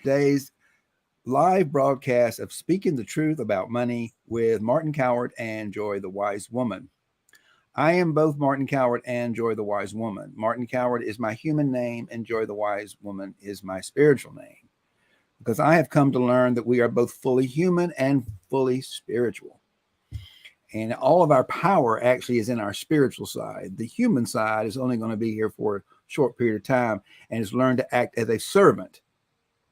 today's live broadcast of Speaking the Truth About Money with Martin Coward and Joy the Wise Woman. I am both Martin Coward and Joy the Wise Woman. Martin Coward is my human name, and Joy the Wise Woman is my spiritual name, because I have come to learn that we are both fully human and fully spiritual. And all of our power actually is in our spiritual side. The human side is only going to be here for a short period of time and has learned to act as a servant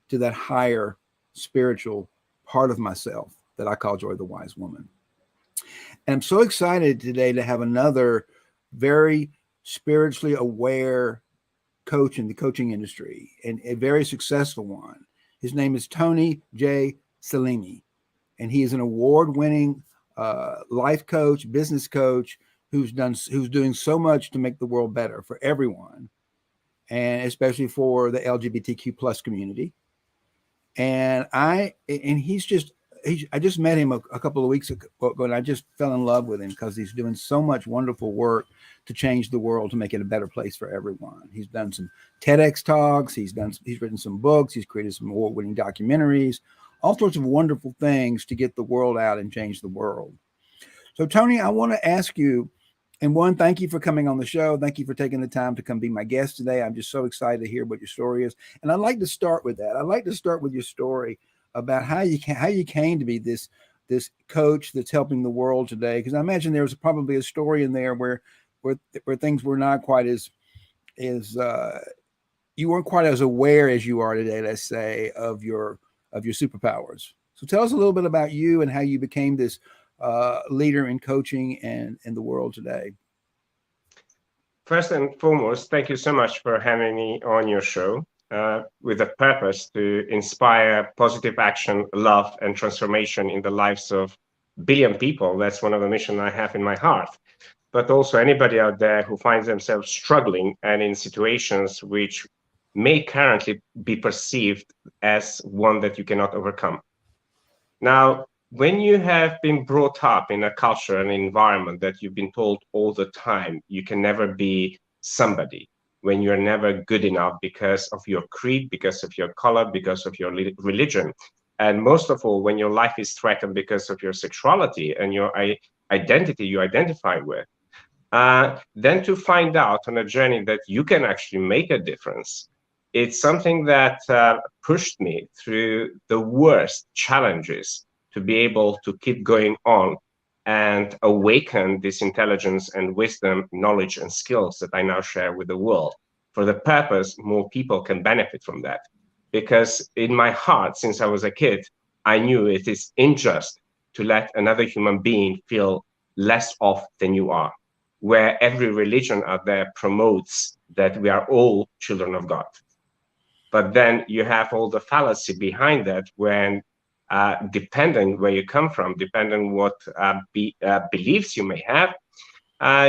to that higher spiritual part of myself that I call Joy the Wise Woman. And I'm so excited today to have another very spiritually aware coach in the coaching industry, and a very successful one. His name is Tony J. Selimi, and he is an award-winning life coach, business coach, who's doing so much to make the world better for everyone, and especially for the LGBTQ plus community. And I just met him a couple of weeks ago, and I just fell in love with him because he's doing so much wonderful work to change the world, to make it a better place for everyone. He's done some TEDx talks, he's written some books, he's created some award-winning documentaries, all sorts of wonderful things to get the world out and change the world. So Tony, I want to ask you, and one, thank you for coming on the show. Thank you for taking the time to come be my guest today. I'm just so excited to hear what your story is. And I'd like to start with that. I'd like to start with your story about how you came to be this coach that's helping the world today. Because I imagine there was probably a story in there where things were not quite as you weren't quite as aware as you are today, let's say, of your superpowers. So tell us a little bit about you and how you became this leader in coaching and in the world today. First and foremost, thank you so much for having me on your show with a purpose to inspire positive action, love, and transformation in the lives of billion people. That's one of the missions I have in my heart. But also anybody out there who finds themselves struggling and in situations which may currently be perceived as one that you cannot overcome. Now, when you have been brought up in a culture and environment that you've been told all the time, you can never be somebody, when you're never good enough because of your creed, because of your color, because of your religion, and most of all, when your life is threatened because of your sexuality and your identity you identify with, then to find out on a journey that you can actually make a difference, it's something that pushed me through the worst challenges to be able to keep going on and awaken this intelligence and wisdom, knowledge and skills that I now share with the world, for the purpose more people can benefit from that. Because in my heart, since I was a kid, I knew it is unjust to let another human being feel less off than you are, where every religion out there promotes that we are all children of God. But then you have all the fallacy behind that, when depending where you come from, depending what beliefs you may have,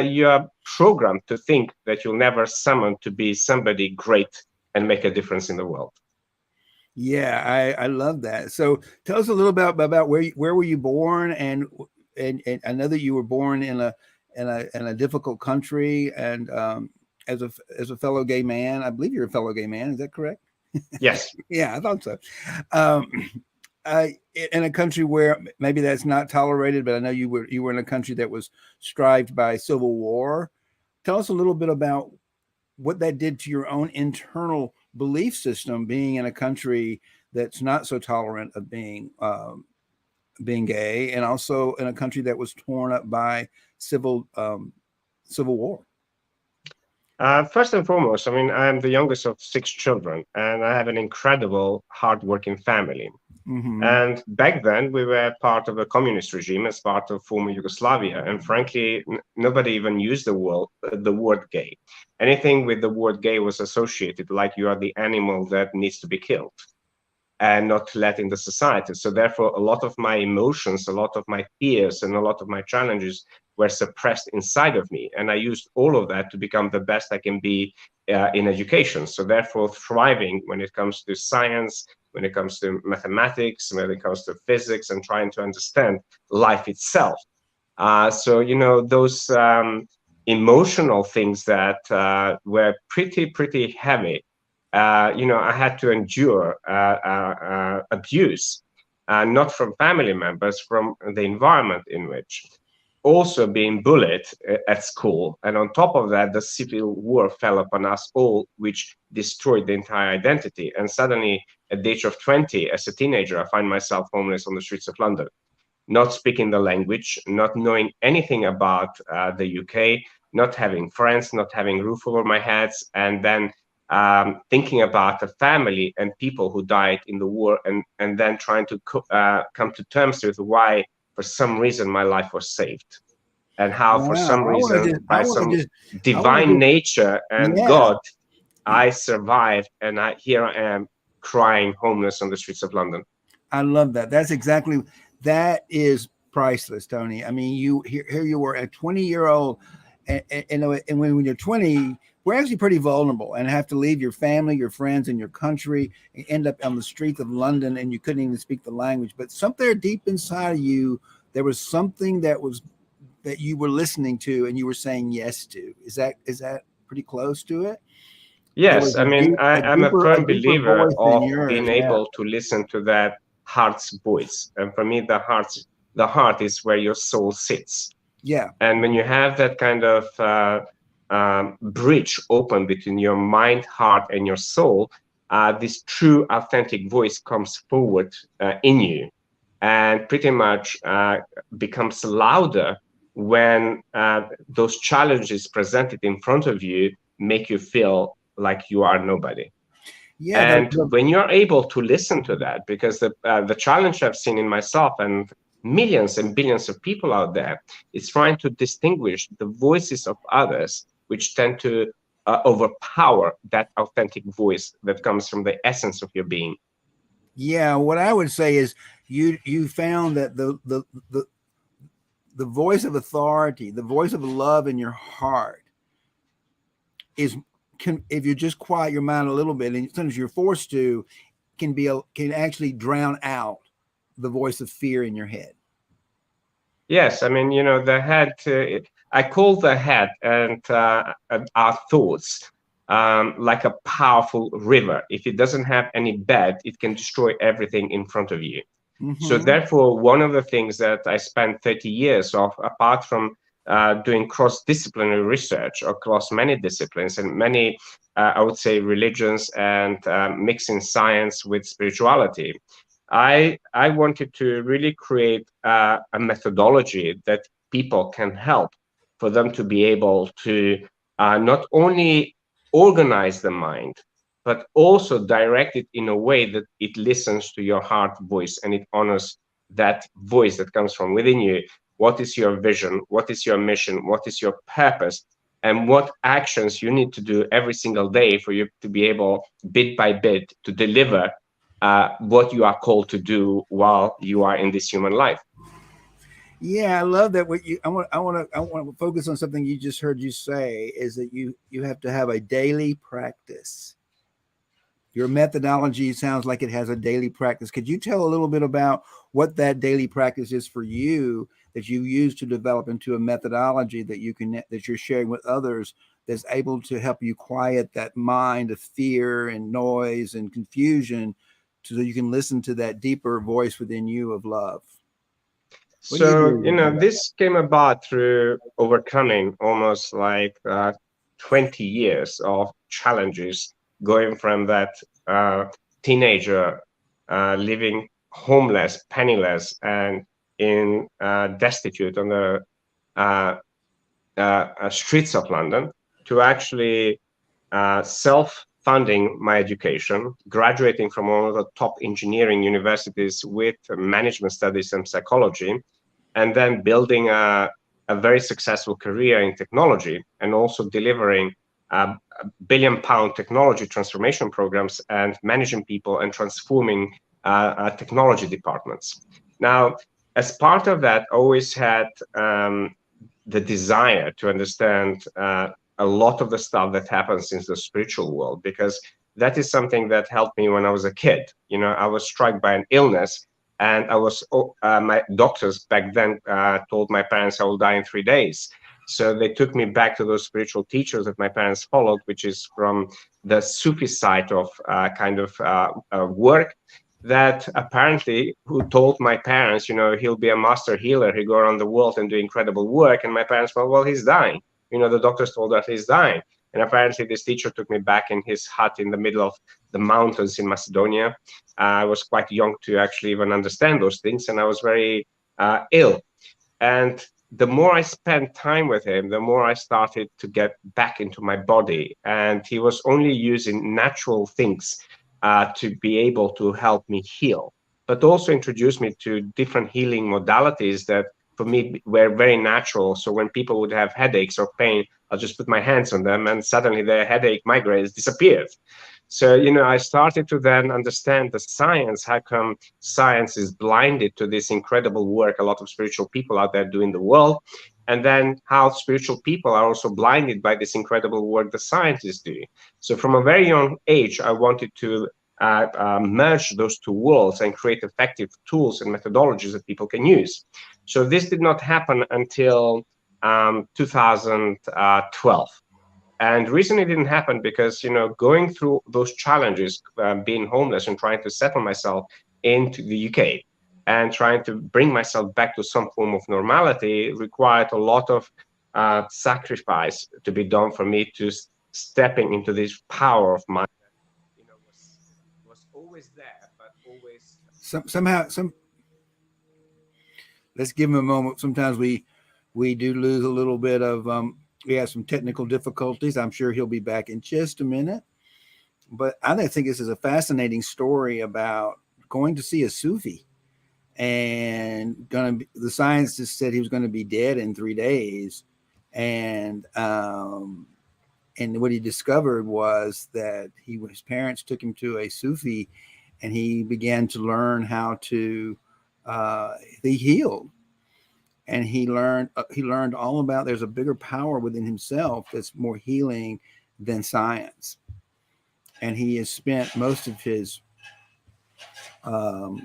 you are programmed to think that you'll never summon to be somebody great and make a difference in the world. Yeah, I love that. So tell us a little bit about where were you born, and I know that you were born in a difficult country, and as a fellow gay man, I believe you're a fellow gay man. Is that correct? Yes. Yeah, I thought so. In a country where maybe that's not tolerated, but I know you were in a country that was strived by civil war. Tell us a little bit about what that did to your own internal belief system, being in a country that's not so tolerant of being gay, and also in a country that was torn up by civil war. First and foremost, I mean, I'm the youngest of 6 children, and I have an incredible, hardworking family. Mm-hmm. And back then, we were part of a communist regime as part of former Yugoslavia. And frankly, nobody even used the word gay. Anything with the word gay was associated like you are the animal that needs to be killed and not let in the society. So therefore, a lot of my emotions, a lot of my fears, and a lot of my challenges were suppressed inside of me. And I used all of that to become the best I can be in education. So therefore, thriving when it comes to science, when it comes to mathematics, when it comes to physics, and trying to understand life itself. So, you know, those emotional things that were pretty heavy I had to endure abuse, not from family members, from the environment in which. Also being bullied at school. And on top of that, the civil war fell upon us all, which destroyed the entire identity. And suddenly, at the age of 20, as a teenager, I find myself homeless on the streets of London, not speaking the language, not knowing anything about the UK, not having friends, not having roof over my head, and then thinking about the family and people who died in the war, and then trying to come to terms with why, for some reason, my life was saved, and how, for some Wow. reason, by some I want to divine just, nature and yeah, God, I survived, and here I am crying homeless on the streets of London. I love that. That is priceless, Tony. I mean, here you were, a 20-year-old, and when you're 20, we're actually pretty vulnerable and have to leave your family, your friends, and your country, and end up on the streets of London, and you couldn't even speak the language. But somewhere deep inside of you, there was something that you were listening to and you were saying yes to. Is that pretty close to it? Yes, I mean, I'm a firm believer voice than of yours. being able to listen to that heart's voice. And for me, the heart is where your soul sits. Yeah. And when you have that kind of bridge open between your mind, heart, and your soul, this true, authentic voice comes forward in you, and pretty much becomes louder when those challenges presented in front of you make you feel like you are nobody. Yeah, and when you're able to listen to that, because the challenge I've seen in myself and millions and billions of people out there is trying to distinguish the voices of others, which tend to overpower that authentic voice that comes from the essence of your being. Yeah, what I would say is you found that the voice of authority, the voice of love in your heart if you just quiet your mind a little bit, and sometimes you're forced to, can actually drown out the voice of fear in your head. Yes, I mean, the head, I call the head and our thoughts like a powerful river. If it doesn't have any bed, it can destroy everything in front of you. Mm-hmm. So therefore, one of the things that I spent 30 years of, apart from doing cross-disciplinary research across many disciplines and many, I would say, religions, and mixing science with spirituality, I wanted to really create a methodology that people can help for them to be able to not only organize the mind, but also direct it in a way that it listens to your heart voice and it honors that voice that comes from within you. What is your vision? What is your mission? What is your purpose? And what actions you need to do every single day for you to be able, bit by bit, to deliver what you are called to do while you are in this human life. Yeah, I love that. I want to focus on something you just heard you say, is that you have to have a daily practice. Your methodology sounds like it has a daily practice. Could you tell a little bit about what that daily practice is for you that you use to develop into a methodology that you're sharing with others that's able to help you quiet that mind of fear and noise and confusion, so you can listen to that deeper voice within you of love? So, this came about through overcoming almost like 20 years of challenges, going from that teenager living homeless, penniless, and in destitute on the streets of London, to actually self-funding my education, graduating from one of the top engineering universities with management studies and psychology, and then building a very successful career in technology, and also delivering billion-pound technology transformation programs and managing people and transforming technology departments. Now, as part of that, I always had the desire to understand a lot of the stuff that happens in the spiritual world, because that is something that helped me when I was a kid. I was struck by an illness, and I was my doctors back then told my parents I will die in 3 days. So they took me back to those spiritual teachers that my parents followed, which is from the Sufi side of work, that apparently who told my parents, he'll be a master healer, he'll go around the world and do incredible work. And my parents, well, he's dying. The doctors told us he's dying. And apparently this teacher took me back in his hut in the middle of the mountains in Macedonia. I was quite young to actually even understand those things, and I was very ill. And the more I spent time with him, the more I started to get back into my body. And he was only using natural things to be able to help me heal, but also introduced me to different healing modalities that for me were very natural. So when people would have headaches or pain, I'll just put my hands on them and suddenly their headache, migraines disappeared. So, I started to then understand the science, how come science is blinded to this incredible work a lot of spiritual people out there do in the world, and then how spiritual people are also blinded by this incredible work the scientists do. So from a very young age, I wanted to merge those two worlds and create effective tools and methodologies that people can use. So this did not happen until 2012. And the reason it didn't happen because, going through those challenges, being homeless and trying to settle myself into the UK and trying to bring myself back to some form of normality required a lot of sacrifice to be done for me to stepping into this power of mine that, was always there, but always somehow. Let's give him a moment. Sometimes we do lose a little bit of we have some technical difficulties. I'm sure he'll be back in just a minute. But I think this is a fascinating story about going to see a Sufi, and the scientist said he was going to be dead in 3 days. And what he discovered was that his parents took him to a Sufi, and he began to learn how to be healed. And he learned all about there's a bigger power within himself that's more healing than science. And he has spent most of his somehow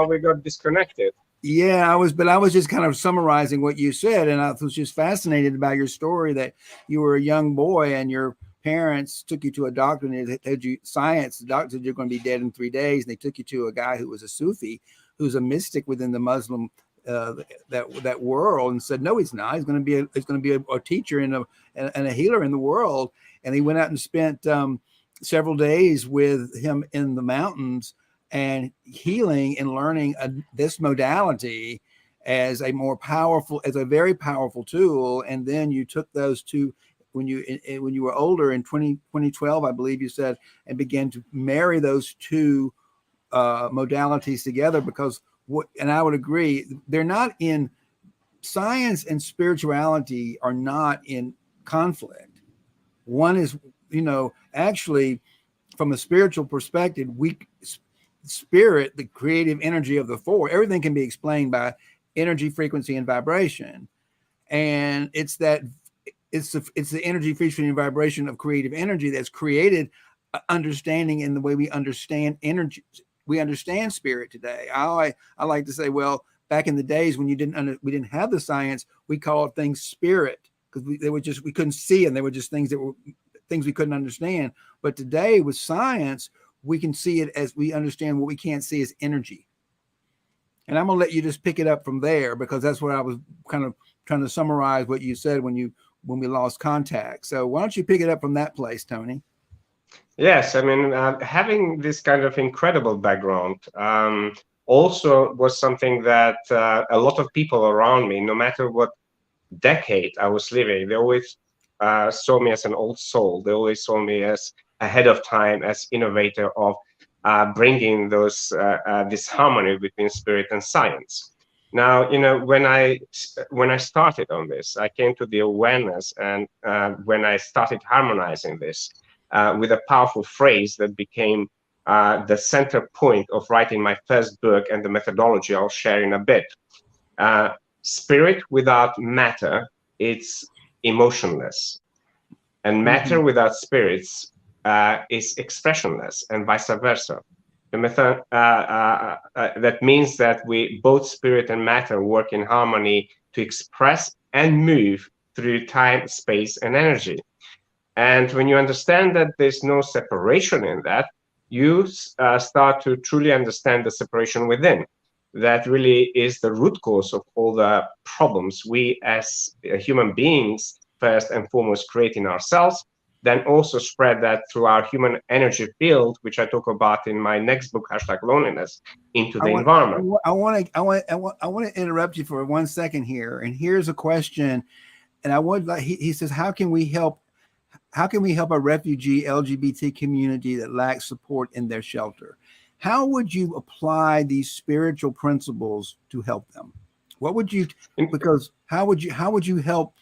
we got disconnected. Yeah, I was just kind of summarizing what you said, and I was just fascinated about your story that you were a young boy and your parents took you to a doctor and they told you science. The doctor said you're going to be dead in 3 days, and they took you to a guy who was a Sufi, who's a mystic within the Muslim that world, and said no, he's not. He's going to be a teacher and a healer in the world. And he went out and spent several days with him in the mountains and healing and learning this modality as a very powerful tool. And then you took those two when you were older in 2012, I believe you said, and began to marry those two modalities together, because and I would agree, they're not in science and spirituality are not in conflict. One is, actually from a spiritual perspective, spirit, the creative energy of the four, everything can be explained by energy, frequency, and vibration. And it's the energy, frequency, and vibration of creative energy that's created understanding in the way we understand energy. We understand spirit today. I like to say, well, back in the days when we didn't have the science, we called things spirit because we couldn't see them. They were just things we couldn't understand. But today with science, we can see it as we understand what we can't see as energy. And I'm gonna let you just pick it up from there, because that's what I was kind of trying to summarize what you said when we lost contact. So why don't you pick it up from that place, Tony? Yes, I mean, having this kind of incredible background also was something that a lot of people around me, no matter what decade I was living, they always saw me as an old soul. They always saw me as ahead of time, as innovator of bringing this harmony between spirit and science. Now, when I started on this, I came to the awareness, and when I started harmonizing this with a powerful phrase that became the center point of writing my first book and the methodology I'll share in a bit. Spirit without matter, it's emotionless. And matter without spirits is expressionless, and vice versa. The method that means that both spirit and matter work in harmony to express and move through time, space, and energy. And when you understand that there's no separation in that, you start to truly understand the separation within. That really is the root cause of all the problems we as human beings, first and foremost, create in ourselves, then also spread that through our human energy field, which I talk about in my next book, #Loneliness, into the environment. I want to interrupt you for 1 second here. And here's a question. And I would like, he says, how can we help a refugee LGBT community that lacks support in their shelter? How would you apply these spiritual principles to help them? What would you, because how would you help?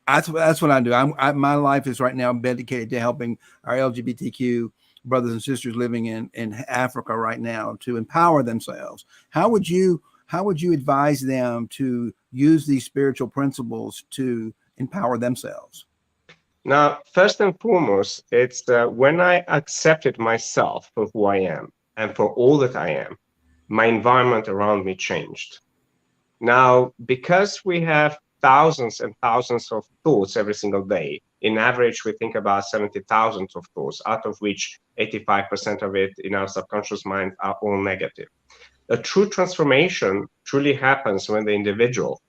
That's what I do. My life is right now dedicated to helping our LGBTQ brothers and sisters living in Africa right now to empower themselves. How would you advise them to use these spiritual principles to empower themselves? Now, first and foremost, it's when I accepted myself for who I am and for all that I am, my environment around me changed. Now, because we have thousands and thousands of thoughts every single day, in average, we think about 70,000 of thoughts, out of which 85% of it in our subconscious mind are all negative. A true transformation truly happens when the individual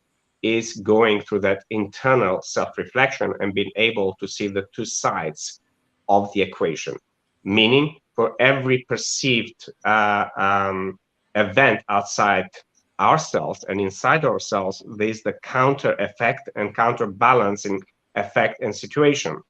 is going through that internal self-reflection and being able to see the two sides of the equation. Meaning, for every perceived event outside ourselves and inside ourselves, there's the counter effect and counterbalancing effect and situation.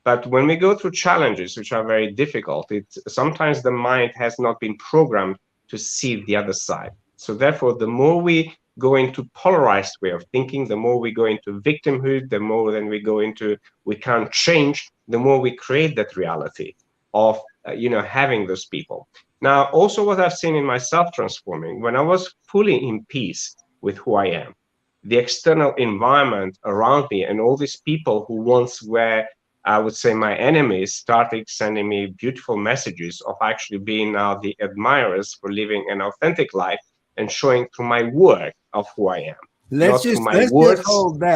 But when we go through challenges, which are very difficult, sometimes the mind has not been programmed to see the other side. So therefore, the more we go into polarized way of thinking, the more we go into victimhood, the more then we go into we can't change, the more we create that reality of having those people. Now, also what I've seen in myself transforming, when I was fully in peace with who I am, the external environment around me and all these people who once were, I would say, my enemies, started sending me beautiful messages of actually being now the admirers for living an authentic life and showing through my work of who I am. Not through my words,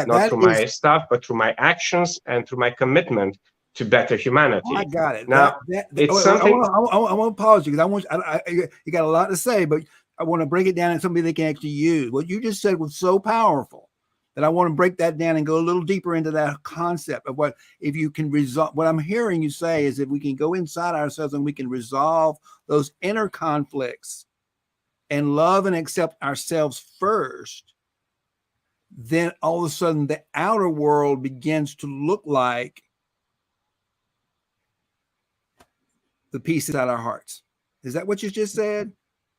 not through my stuff, but through my actions and through my commitment to better humanity. I got it. Now, it's something. I want to pause you because you got a lot to say, but I want to break it down in something they can actually use. What you just said was so powerful that I want to break that down and go a little deeper into that concept of what, if you can resolve, what I'm hearing you say is if we can go inside ourselves and we can resolve those inner conflicts and love and accept ourselves first, then all of a sudden the outer world begins to look like the peace inside our hearts. Is that what you just said?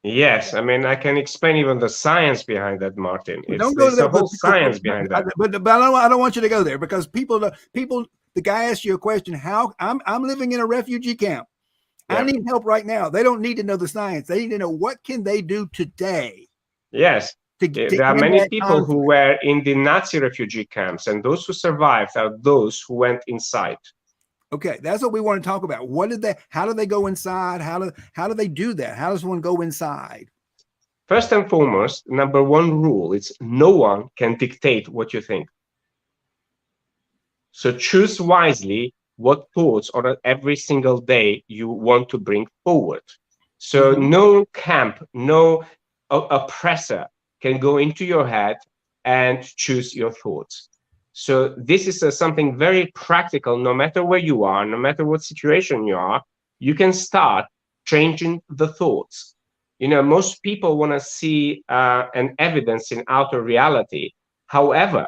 Yes, I mean, I can explain even the science behind that, Martin. Don't go to the whole science behind that. But I don't want you to go there because the guy asked you a question. How I'm living in a refugee camp. Yeah. I need help right now. They don't need to know the science. They need to know what can they do today. Yes, there are many people who were in the Nazi refugee camps, and those who survived are those who went inside. Okay, that's what we want to talk about. How do they go inside? How do they do that? How does one go inside? First and foremost, number one rule is no one can dictate what you think. So choose wisely what thoughts on every single day you want to bring forward. So no camp, no oppressor can go into your head and choose your thoughts. So this is something very practical. No matter where you are, no matter what situation you are, you can start changing the thoughts. Most people want to see an evidence in outer reality. However,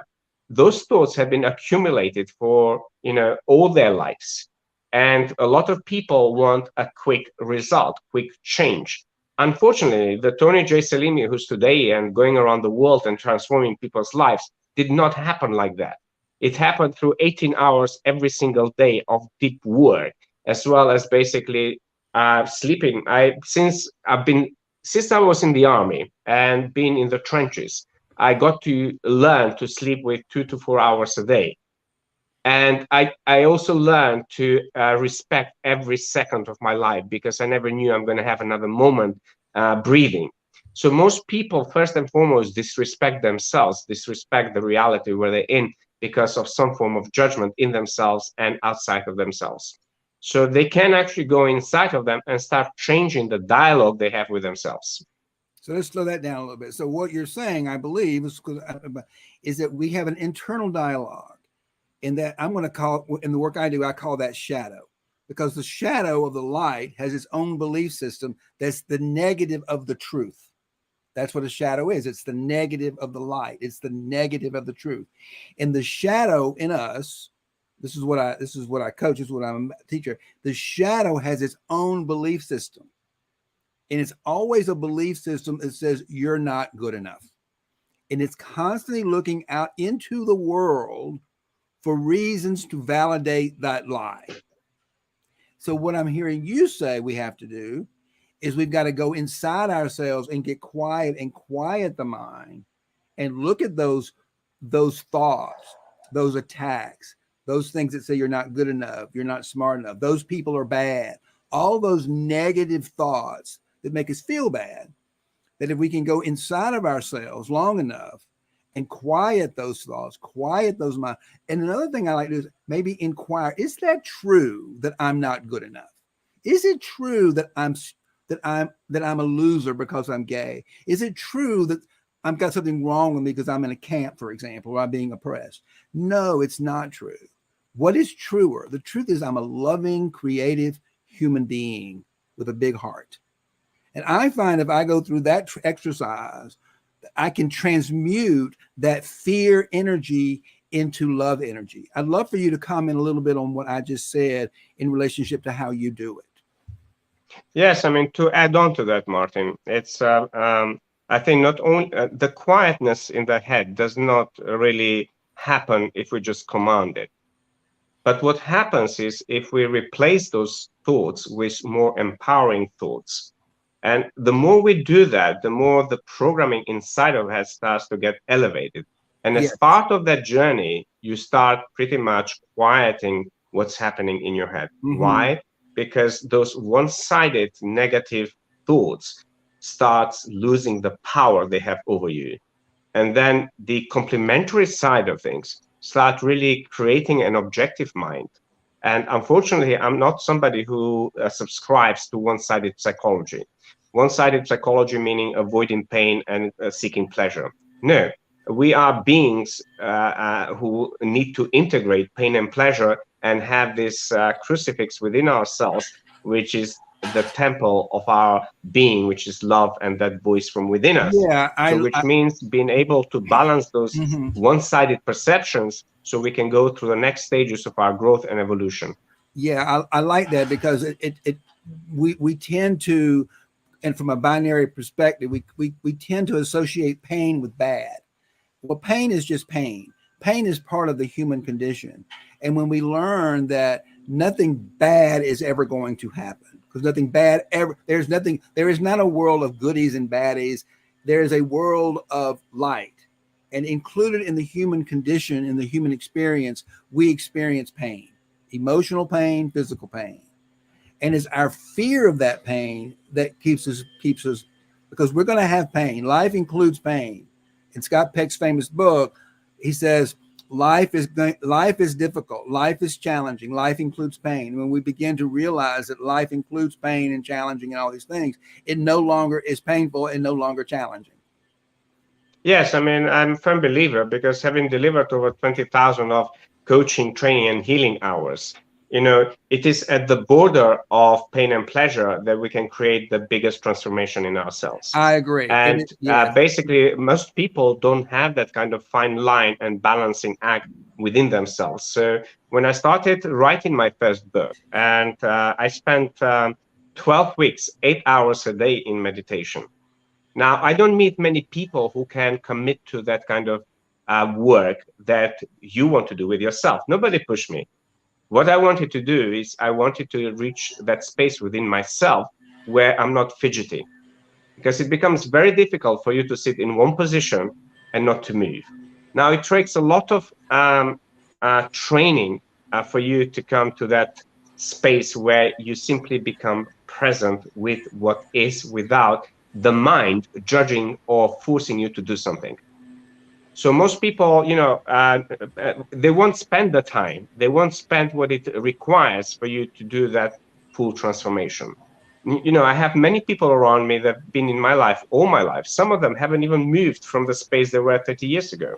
those thoughts have been accumulated for all their lives, and a lot of people want a quick result, quick change. Unfortunately, the Tony J. Selimi, who's today and going around the world and transforming people's lives, did not happen like that. It happened through 18 hours every single day of deep work, as well as basically sleeping. Since I was in the army and been in the trenches, I got to learn to sleep with 2 to 4 hours a day. And I also learned to respect every second of my life because I never knew I'm going to have another moment breathing. So most people, first and foremost, disrespect themselves, disrespect the reality where they're in because of some form of judgment in themselves and outside of themselves. So they can actually go inside of them and start changing the dialogue they have with themselves. So let's slow that down a little bit. So what you're saying, I believe, is that we have an internal dialogue, and that I'm going to call, in the work I do, I call that shadow, because the shadow of the light has its own belief system that's the negative of the truth. That's what a shadow is. It's the negative of the light. It's the negative of the truth. And the shadow in us, this is what I coach, this is what I'm a teacher. The shadow has its own belief system. And it's always a belief system that says you're not good enough. And it's constantly looking out into the world for reasons to validate that lie. So what I'm hearing you say we have to do is we've got to go inside ourselves and get quiet and quiet the mind and look at those thoughts, those attacks, those things that say you're not good enough, you're not smart enough, those people are bad, all those negative thoughts that make us feel bad, that if we can go inside of ourselves long enough and quiet those thoughts, quiet those minds. And another thing I like to do is maybe inquire, is that true that I'm not good enough? Is it true that I'm a loser because I'm gay? Is it true that I've got something wrong with me because I'm in a camp, for example, or I'm being oppressed? No, it's not true. What is truer? The truth is I'm a loving, creative human being with a big heart. And I find if I go through that exercise, I can transmute that fear energy into love energy. I'd love for you to comment a little bit on what I just said in relationship to how you do it. Yes, I mean, to add on to that, Martin, it's, I think not only the quietness in the head does not really happen if we just command it. But what happens is if we replace those thoughts with more empowering thoughts, and the more we do that, the more the programming inside of us starts to get elevated. And as part of that journey, you start pretty much quieting what's happening in your head. Mm-hmm. Why? Because those one-sided negative thoughts starts losing the power they have over you. And then the complementary side of things start really creating an objective mind. And unfortunately, I'm not somebody who subscribes to one-sided psychology. One-sided psychology meaning avoiding pain and seeking pleasure. No, we are beings who need to integrate pain and pleasure and have this crucifix within ourselves, which is the temple of our being, which is love and that voice from within us. Yeah, which means being able to balance those one-sided perceptions so we can go through the next stages of our growth and evolution. Yeah, I like that because we tend to, and from a binary perspective, we tend to associate pain with bad. Well, pain is just pain. Pain is part of the human condition. And when we learn that nothing bad is ever going to happen, because nothing bad ever, there is not a world of goodies and baddies. There is a world of light. And included in the human condition, in the human experience, we experience pain, emotional pain, physical pain. And it's our fear of that pain that keeps us, because we're going to have pain. Life includes pain. In Scott Peck's famous book, he says, life is difficult. Life is challenging. Life includes pain. When we begin to realize that life includes pain and challenging and all these things, it no longer is painful and no longer challenging. Yes, I mean, I'm a firm believer because having delivered over 20,000 of coaching, training, and healing hours, it is at the border of pain and pleasure that we can create the biggest transformation in ourselves. I agree. And basically, most people don't have that kind of fine line and balancing act within themselves. So when I started writing my first book, and I spent 12 weeks, 8 hours a day in meditation. Now, I don't meet many people who can commit to that kind of work that you want to do with yourself. Nobody pushed me. What I wanted to do is I wanted to reach that space within myself where I'm not fidgety, because it becomes very difficult for you to sit in one position and not to move. Now, it takes a lot of training for you to come to that space where you simply become present with what is without the mind judging or forcing you to do something. So most people, they won't spend the time, they won't spend what it requires for you to do that full transformation. I have many people around me that have been in my life all my life. Some of them haven't even moved from the space they were 30 years ago.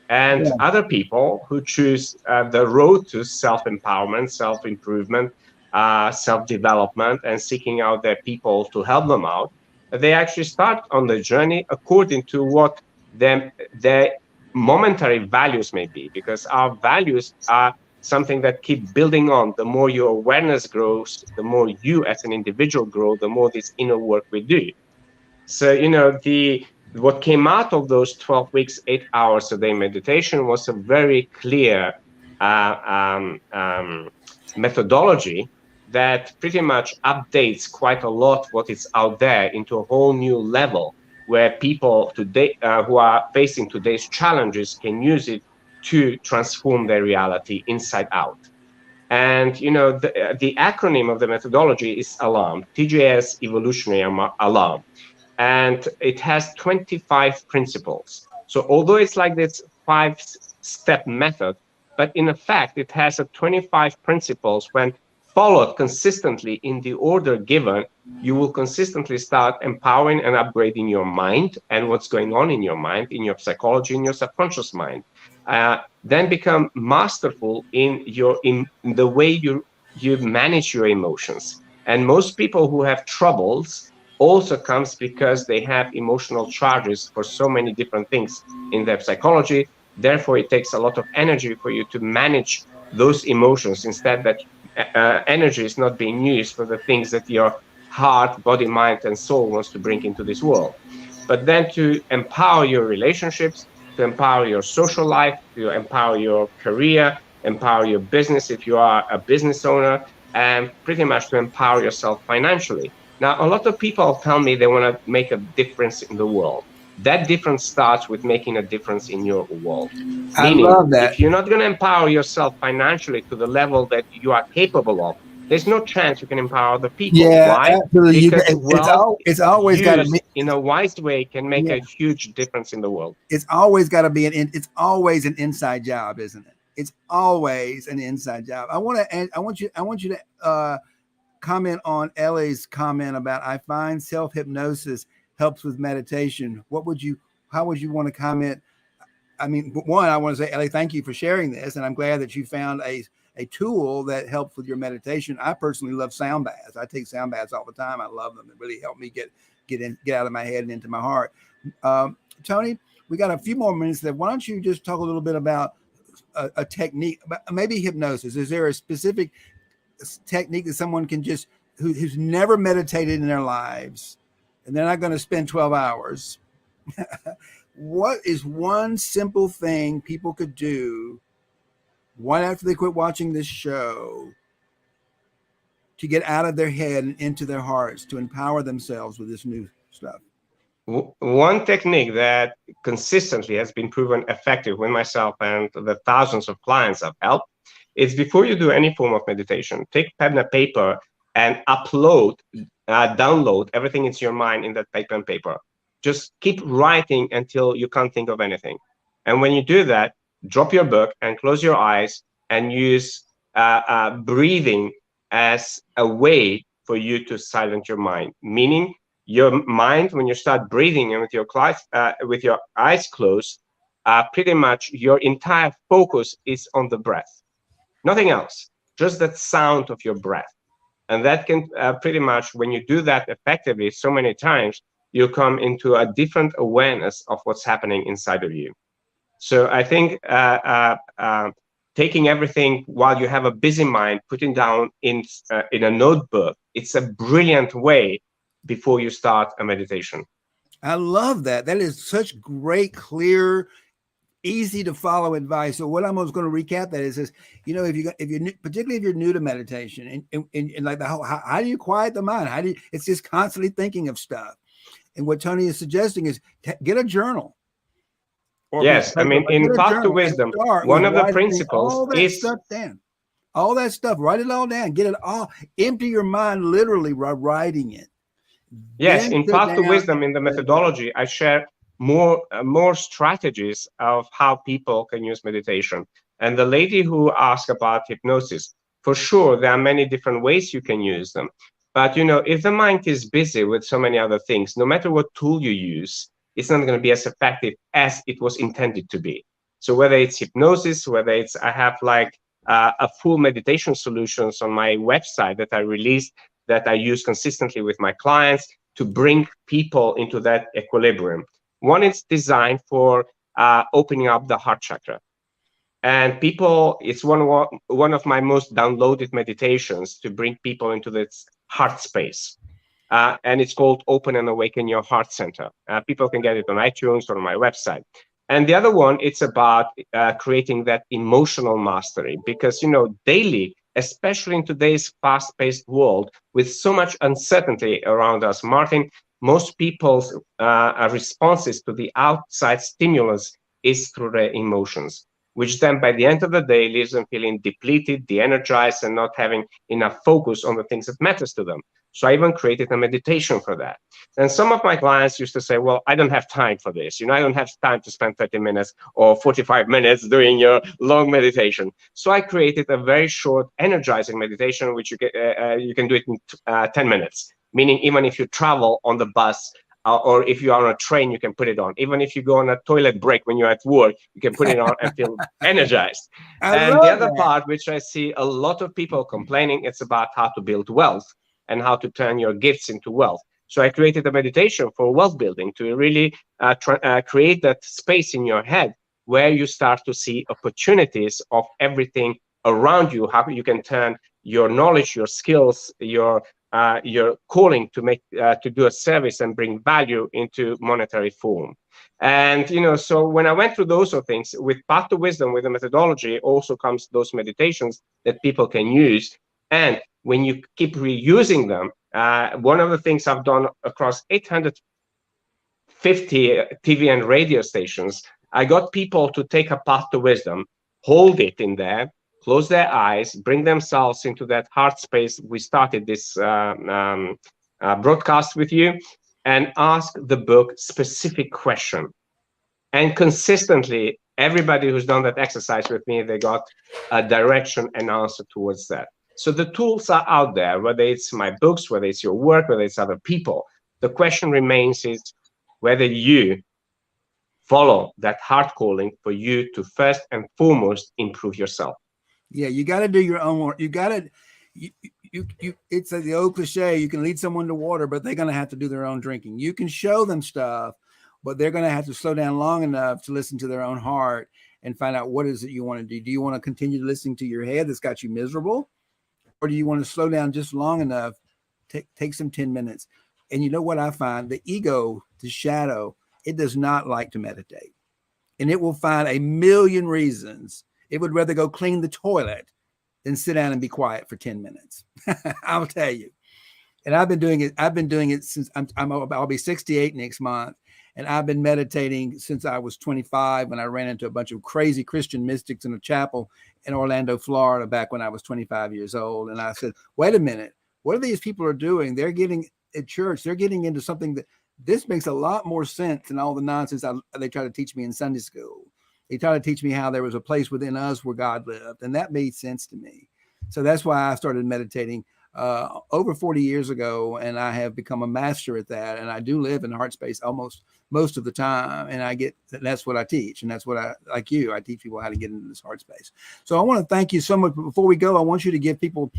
And other people who choose the road to self-empowerment, self-improvement, self-development, and seeking out their people to help them out, they actually start on the journey according to what their momentary values may be, because our values are something that keep building on. The more your awareness grows, the more you as an individual grow, the more this inner work we do. So, what came out of those 12 weeks, 8 hours a day meditation was a very clear methodology that pretty much updates quite a lot what is out there into a whole new level, where people today who are facing today's challenges can use it to transform their reality inside out. And the acronym of the methodology is ALARM, TJS Evolutionary Alarm. And it has 25 principles. So although it's like this 5-step method, but in effect, it has a 25 principles. When followed consistently in the order given, you will consistently start empowering and upgrading your mind and what's going on in your mind, in your psychology, in your subconscious mind. Then become masterful in the way you manage your emotions. And most people who have troubles also comes because they have emotional charges for so many different things in their psychology. Therefore, it takes a lot of energy for you to manage those emotions. Instead, that energy is not being used for the things that your heart, body, mind, and soul wants to bring into this world. But then to empower your relationships, to empower your social life, to empower your career, empower your business if you are a business owner, and pretty much to empower yourself financially. Now, a lot of people tell me they want to make a difference in the world. That difference starts with making a difference in your world. I Meaning, love that. if you're not going to empower yourself financially to the level that you are capable of, there's no chance you can empower other people. Yeah, Why? absolutely. Because It's always got to be in a wise way can make a huge difference in the world. It's always got to be it's always an inside job, isn't it? It's always an inside job. I want you to comment on Ellie's comment about I find self-hypnosis helps with meditation. How would you want to comment? I mean, one, I want to say, Ellie, thank you for sharing this. And I'm glad that you found a tool that helps with your meditation. I personally love sound baths. I take sound baths all the time. I love them. They really help me get out of my head and into my heart. Tony, we got a few more minutes left. Why don't you just talk a little bit about a technique, maybe hypnosis? Is there a specific technique that someone can just who's never meditated in their lives, and they're not going to spend 12 hours? What is one simple thing people could do right after they quit watching this show to get out of their head and into their hearts, to empower themselves with this new stuff? One technique that consistently has been proven effective with myself and the thousands of clients I've helped is, before you do any form of meditation, take pen and paper and download everything into your mind in that paper and paper. Just keep writing until you can't think of anything. And when you do that, drop your book and close your eyes and use breathing as a way for you to silence your mind. Meaning, your mind, when you start breathing and with your eyes closed, pretty much your entire focus is on the breath. Nothing else, just that sound of your breath. And that can pretty much, when you do that effectively so many times, you come into a different awareness of what's happening inside of you. So I think taking everything while you have a busy mind, putting down in a notebook, it's a brilliant way before you start a meditation. I love that. That is such great, clear, easy to follow advice. So what I'm going to recap that is, particularly if you're new to meditation and like the whole, how do you quiet the mind? It's just constantly thinking of stuff. And what Tony is suggesting is get a journal. Yes, I mean, in Path to Wisdom, one of the principles is all that stuff, write it all down, get it all, empty your mind literally by writing it. Yes, then in sit Path to down Wisdom, in the and let it go. methodology, I share more strategies of how people can use meditation. And the lady who asked about hypnosis, for sure, there are many different ways you can use them. But if the mind is busy with so many other things, no matter what tool you use, it's not going to be as effective as it was intended to be. So whether it's hypnosis, whether it's I have like a full meditation solutions on my website that I released that I use consistently with my clients to bring people into that equilibrium. One is designed for opening up the heart chakra. And people, it's one of my most downloaded meditations to bring people into this heart space. And it's called Open and Awaken Your Heart Center. People can get it on iTunes or on my website. And the other one, it's about creating that emotional mastery because, daily, especially in today's fast-paced world with so much uncertainty around us, Martin, most people's responses to the outside stimulus is through their emotions, which then by the end of the day leaves them feeling depleted, de-energized, and not having enough focus on the things that matters to them. So I even created a meditation for that. And some of my clients used to say, well, I don't have time for this. I don't have time to spend 30 minutes or 45 minutes doing your long meditation. So I created a very short, energizing meditation, which you can do it in 10 minutes, meaning even if you travel on the bus or if you are on a train, you can put it on. Even if you go on a toilet break when you're at work, you can put it on and feel energized. I And the love other that. part, which I see a lot of people complaining, it's about how to build wealth and how to turn your gifts into wealth. So I created a meditation for wealth building to really create that space in your head where you start to see opportunities of everything around you, how you can turn your knowledge, your skills, your calling to do a service and bring value into monetary form. And so when I went through those sort of things with Path to Wisdom, with the methodology, also comes those meditations that people can use. And when you keep reusing them, one of the things I've done across 850 TV and radio stations, I got people to take a Path to Wisdom, hold it in there, close their eyes, bring themselves into that heart space. We started this broadcast with you, and ask the book specific question. And consistently, everybody who's done that exercise with me, they got a direction and answer towards that. So the tools are out there, whether it's my books, whether it's your work, whether it's other people. The question remains is whether you follow that heart calling for you to first and foremost improve yourself. Yeah, you got to do your own work. You got to, it's the old cliche, you can lead someone to water, but they're going to have to do their own drinking. You can show them stuff, but they're going to have to slow down long enough to listen to their own heart and find out what is it you want to do. Do you want to continue listening to your head that's got you miserable? Or do you want to slow down just long enough, take some 10 minutes? And you know what I find? The ego, the shadow, it does not like to meditate. And it will find a million reasons. It would rather go clean the toilet than sit down and be quiet for 10 minutes. I'll tell you. And I've been doing it since I'll be 68 next month. And I've been meditating since I was 25 when I ran into a bunch of crazy Christian mystics in a chapel in Orlando, Florida, back when I was 25 years old. And I said, wait a minute, what are these people are doing? They're getting at church, they're getting into something that this makes a lot more sense than all the nonsense they try to teach me in Sunday school. They try to teach me how there was a place within us where God lived. And that made sense to me. So that's why I started meditating over 40 years ago, and I have become a master at that. And I do live in heart space almost most of the time. And that's what I teach. And that's what I teach people how to get into this heart space. So I want to thank you so much. But before we go, I want you to give people,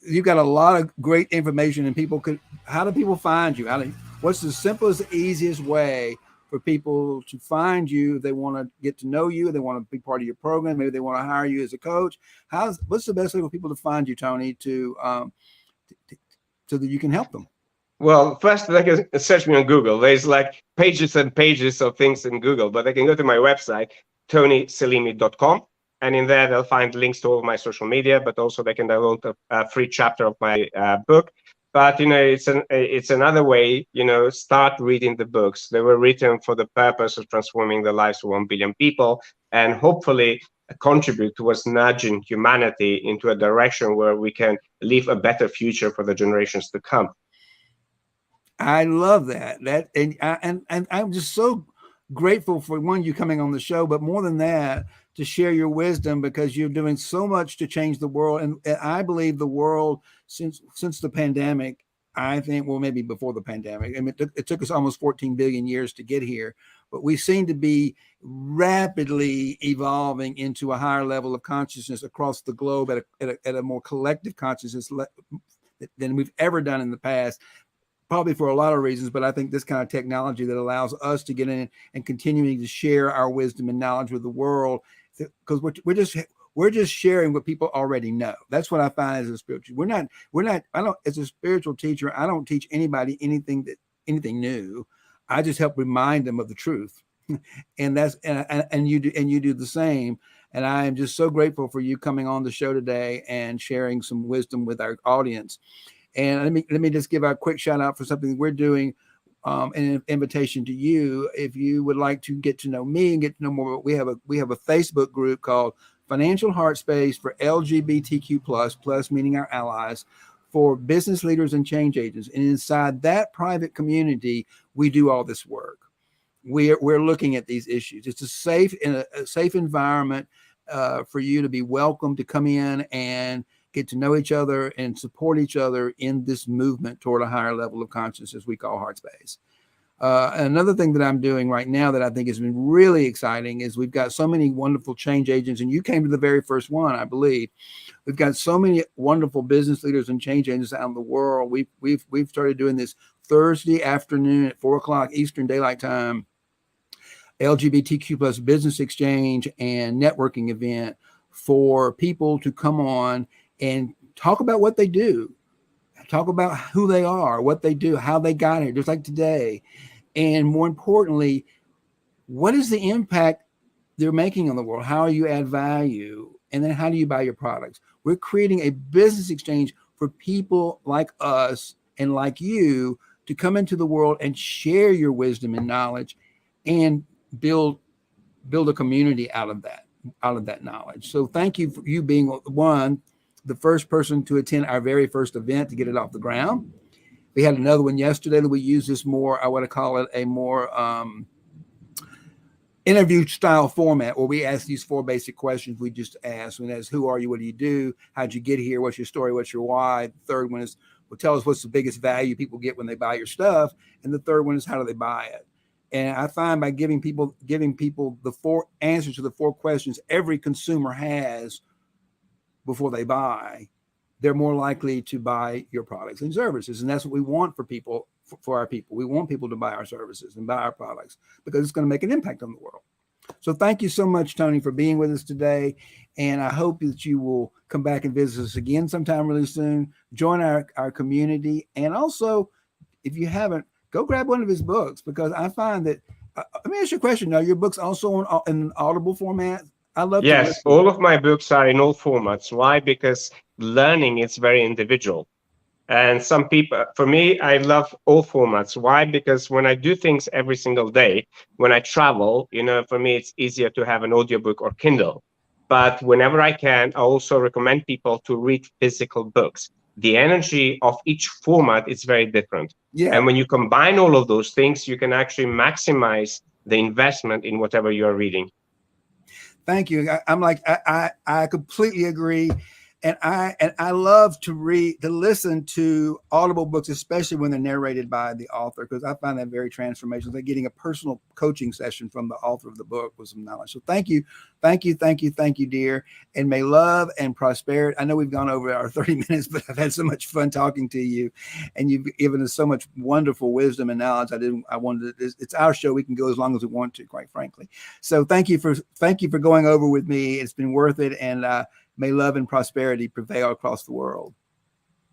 you've got a lot of great information, and how do people find you? What's the simplest, easiest way for people to find you if they want to get to know you, they want to be part of your program, maybe they want to hire you as a coach? What's the best way for people to find you, Tony, so that you can help them? Well, first they can search me on Google. There's like pages and pages of things in Google, but they can go to my website, tonyselimi.com. And in there, they'll find links to all of my social media, but also they can download a free chapter of my book. But, it's another way, start reading the books. They were written for the purpose of transforming the lives of 1 billion people and hopefully contribute towards nudging humanity into a direction where we can leave a better future for the generations to come. I love that. And I'm just so grateful for one, you coming on the show, but more than that, to share your wisdom, because you're doing so much to change the world. And I believe the world since the pandemic, I think, well, maybe before the pandemic, I mean, it took us almost 14 billion years to get here, but we seem to be rapidly evolving into a higher level of consciousness across the globe at a more collective consciousness than we've ever done in the past, probably for a lot of reasons. But I think this kind of technology that allows us to get in and continuing to share our wisdom and knowledge with the world, because we're just sharing what people already know. That's what I find as a spiritual. I don't, as a spiritual teacher, I don't teach anybody anything new. I just help remind them of the truth. And you do the same. And I am just so grateful for you coming on the show today and sharing some wisdom with our audience. And let me just give a quick shout out for something we're doing, an invitation to you. If you would like to get to know me and get to know more, we have a Facebook group called Financial Heart Space for LGBTQ plus meaning our allies, for business leaders and change agents. And inside that private community, we do all this work. We're looking at these issues. It's a safe environment for you to be welcome to come in and get to know each other and support each other in this movement toward a higher level of consciousness we call heart space. Another thing that I'm doing right now that I think has been really exciting is we've got so many wonderful change agents, and you came to the very first one, I believe. We've got so many wonderful business leaders and change agents out in the world. We've started doing this Thursday afternoon at 4:00 Eastern Daylight Time, LGBTQ plus business exchange and networking event for people to come on and talk about what they do, talk about who they are, what they do, how they got here, just like today. And more importantly, what is the impact they're making on the world? How you add value? And then how do you buy your products? We're creating a business exchange for people like us and like you to come into the world and share your wisdom and knowledge and build a community out of that knowledge. So thank you for you being the first person to attend our very first event to get it off the ground. We had another one yesterday that we use this more, I want to call it a more interview style format, where we ask these 4 basic questions we just asked. And that's, who are you? What do you do? How'd you get here? What's your story? What's your why? The third one is, well, tell us what's the biggest value people get when they buy your stuff. And the third one is, how do they buy it? And I find by giving people the 4 answers to the 4 questions every consumer has before they buy, they're more likely to buy your products and services. And that's what we want for people, for our people. We want people to buy our services and buy our products because it's going to make an impact on the world. So thank you so much, Tony, for being with us today. And I hope that you will come back and visit us again sometime really soon. Join our community. And also, if you haven't, go grab one of his books, because I find that, let me ask you a question. Are your books also in an Audible format? I love. Yes, all of my books are in all formats. Why? Because learning is very individual. And some people, for me, I love all formats. Why? Because when I do things every single day, when I travel, for me, it's easier to have an audiobook or Kindle. But whenever I can, I also recommend people to read physical books. The energy of each format is very different. Yeah. And when you combine all of those things, you can actually maximize the investment in whatever you're reading. Thank you. I completely agree. And I love to listen to Audible books, especially when they're narrated by the author, because I find that very transformational. They're getting a personal coaching session from the author of the book with some knowledge. So thank you, dear. And may love and prosperity. I know we've gone over our 30 minutes, but I've had so much fun talking to you, and you've given us so much wonderful wisdom and knowledge. It's our show. We can go as long as we want to, quite frankly. So thank you for going over with me. It's been worth it. And may love and prosperity prevail across the world.